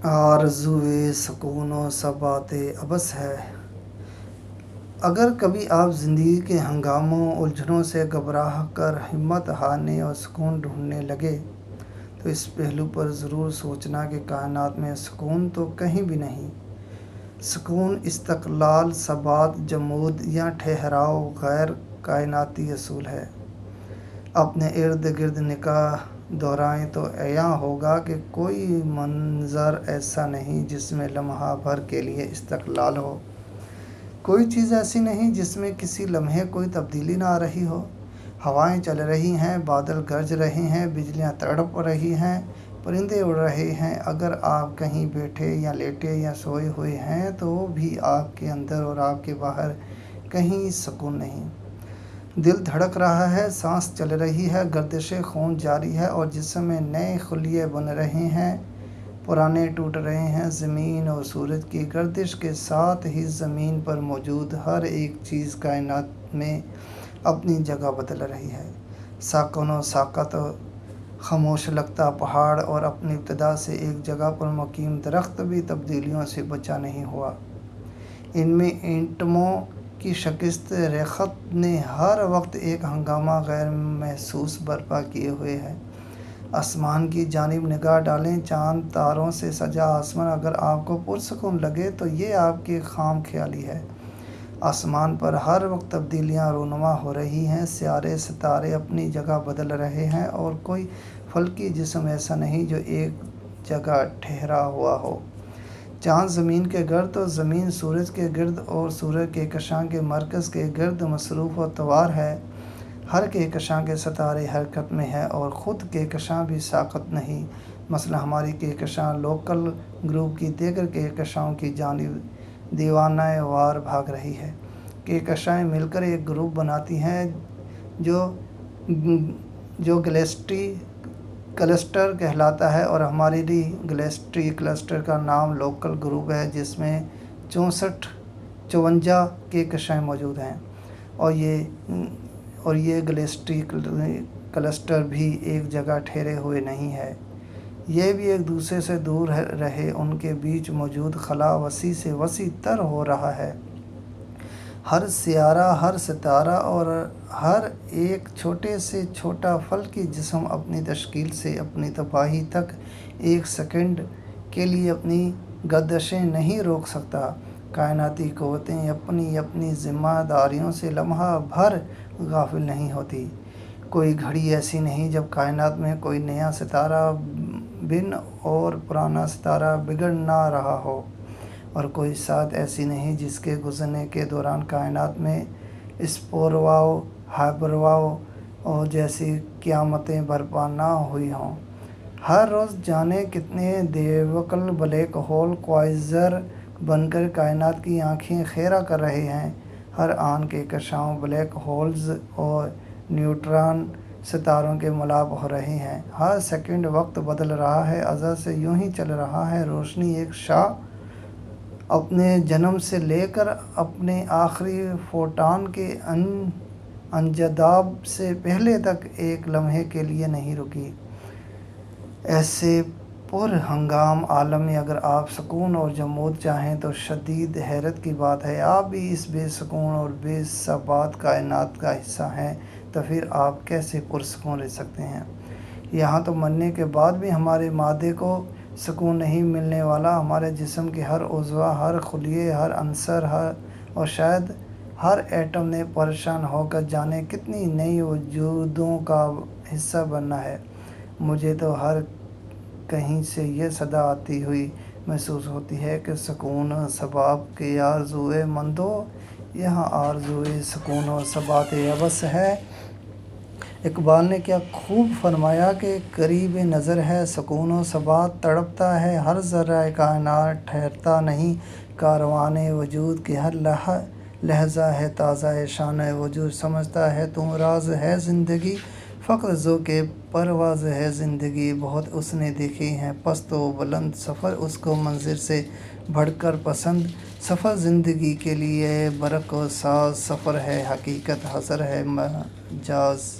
آرزوئے سکون و ثبات ابس ہے۔ اگر کبھی آپ زندگی کے ہنگاموں الجھنوں سے گھبرا کر ہمت ہارنے اور سکون ڈھونڈنے لگے تو اس پہلو پر ضرور سوچنا کہ کائنات میں سکون تو کہیں بھی نہیں۔ سکون، استقلال، ثبات، جمود یا ٹھہراؤ غیر کائناتی اصول ہے۔ اپنے ارد گرد نگاہ دورائیں تو عیاں ہوگا کہ کوئی منظر ایسا نہیں جس میں لمحہ بھر کے لیے استقلال ہو، کوئی چیز ایسی نہیں جس میں کسی لمحے کوئی تبدیلی نہ آ رہی ہو۔ ہوائیں چل رہی ہیں، بادل گرج رہے ہیں، بجلیاں تڑپ رہی ہیں، پرندے اڑ رہے ہیں۔ اگر آپ کہیں بیٹھے یا لیٹے یا سوئے ہوئے ہیں تو بھی آپ کے اندر اور آپ کے باہر کہیں سکون نہیں۔ دل دھڑک رہا ہے، سانس چل رہی ہے، گردش خون جاری ہے اور جسم میں نئے خلیے بن رہے ہیں، پرانے ٹوٹ رہے ہیں۔ زمین اور سورج کی گردش کے ساتھ ہی زمین پر موجود ہر ایک چیز کائنات میں اپنی جگہ بدل رہی ہے۔ ساکن و ساکت خاموش لگتا پہاڑ اور اپنی ابتدا سے ایک جگہ پر مقیم درخت بھی تبدیلیوں سے بچا نہیں ہوا۔ ان میں ایٹموں کی شکست ریخت نے ہر وقت ایک ہنگامہ غیر محسوس برپا کیے ہوئے ہے۔ آسمان کی جانب نگاہ ڈالیں، چاند تاروں سے سجا آسمان اگر آپ کو پرسکون لگے تو یہ آپ کی خام خیالی ہے۔ آسمان پر ہر وقت تبدیلیاں رونما ہو رہی ہیں، سیارے ستارے اپنی جگہ بدل رہے ہیں اور کوئی فلکی جسم ایسا نہیں جو ایک جگہ ٹھہرا ہوا ہو۔ چاند زمین کے گرد اور زمین سورج کے گرد اور سورج کہکشاں کے مرکز کے گرد مصروف و توار ہے۔ ہر کہکشاں کے ستارے حرکت میں ہے اور خود کہکشاں بھی ساکت نہیں۔ مثلا ہماری کہکشاں لوکل گروپ کی دیگر کہکشاؤں کی جانب دیوانہ وار بھاگ رہی ہے۔ کہکشائیں مل کر ایک گروپ بناتی ہیں جو گیلیکسی کلسٹر کہلاتا ہے اور ہمارے لیے گیلیکسی کلسٹر کا نام لوکل گروپ ہے جس میں 54 کہکشائیں موجود ہیں اور یہ گیلیکسی کلسٹر بھی ایک جگہ ٹھہرے ہوئے نہیں ہے، یہ بھی ایک دوسرے سے دور رہے ان کے بیچ موجود خلا وسیع سے وسیع تر ہو رہا ہے۔ ہر سیارہ، ہر ستارہ اور ہر ایک چھوٹے سے چھوٹا فلکی جسم اپنی تشکیل سے اپنی تباہی تک ایک سیکنڈ کے لیے اپنی گردشیں نہیں روک سکتا۔ کائناتی قوتیں اپنی اپنی ذمہ داریوں سے لمحہ بھر غافل نہیں ہوتی۔ کوئی گھڑی ایسی نہیں جب کائنات میں کوئی نیا ستارہ بن اور پرانا ستارہ بگڑ نہ رہا ہو، اور کوئی ساعت ایسی نہیں جس کے گزرنے کے دوران کائنات میں اسپورواؤ ہائپرواؤ جیسی قیامتیں برپا نہ ہوئی ہوں۔ ہر روز جانے کتنے دیوکل بلیک ہول کوائزر بن کر کائنات کی آنکھیں خیرہ کر رہے ہیں۔ ہر آن کہکشاؤں بلیک ہولز اور نیوٹران ستاروں کے ملاب ہو رہے ہیں۔ ہر سیکنڈ وقت بدل رہا ہے، ازل سے یوں ہی چل رہا ہے۔ روشنی ایک شعاع اپنے جنم سے لے کر اپنے آخری فوٹان کے انجداب سے پہلے تک ایک لمحے کے لیے نہیں رکی۔ ایسے پر ہنگام عالم میں اگر آپ سکون اور جمود چاہیں تو شدید حیرت کی بات ہے آپ بھی اس بے سکون اور بے ثبات کائنات کا حصہ ہیں، تو پھر آپ کیسے پرسکون رہ سکتے ہیں؟ یہاں تو مرنے کے بعد بھی ہمارے معدے کو سکون نہیں ملنے والا، ہمارے جسم کے ہر عضو، ہر خلیے، ہر عنصر اور شاید ہر ایٹم نے پریشان ہو کر جانے کتنی نئی وجودوں کا حصہ بننا ہے۔ مجھے تو ہر کہیں سے یہ صدا آتی ہوئی محسوس ہوتی ہے کہ سکون و ثبات کے آرزوئے مندو، یہاں آرزوئے سکون و ثبات ابس ہے۔ اقبال نے کیا خوب فرمایا کہ قریب نظر ہے سکون و ثبات، تڑپتا ہے ہر ذرہ کائنات، ٹھہرتا نہیں کاروان وجود کے ہر لحظہ ہے تازہ شان وجود، سمجھتا ہے تو راز ہے زندگی، فقط ذوق پرواز ہے زندگی، بہت اس نے دیکھے ہیں پست و بلند سفر، اس کو منزل سے بڑھ کر پسند سفر زندگی کے لیے برق و ساز، سفر ہے حقیقت حضر ہے مجاز۔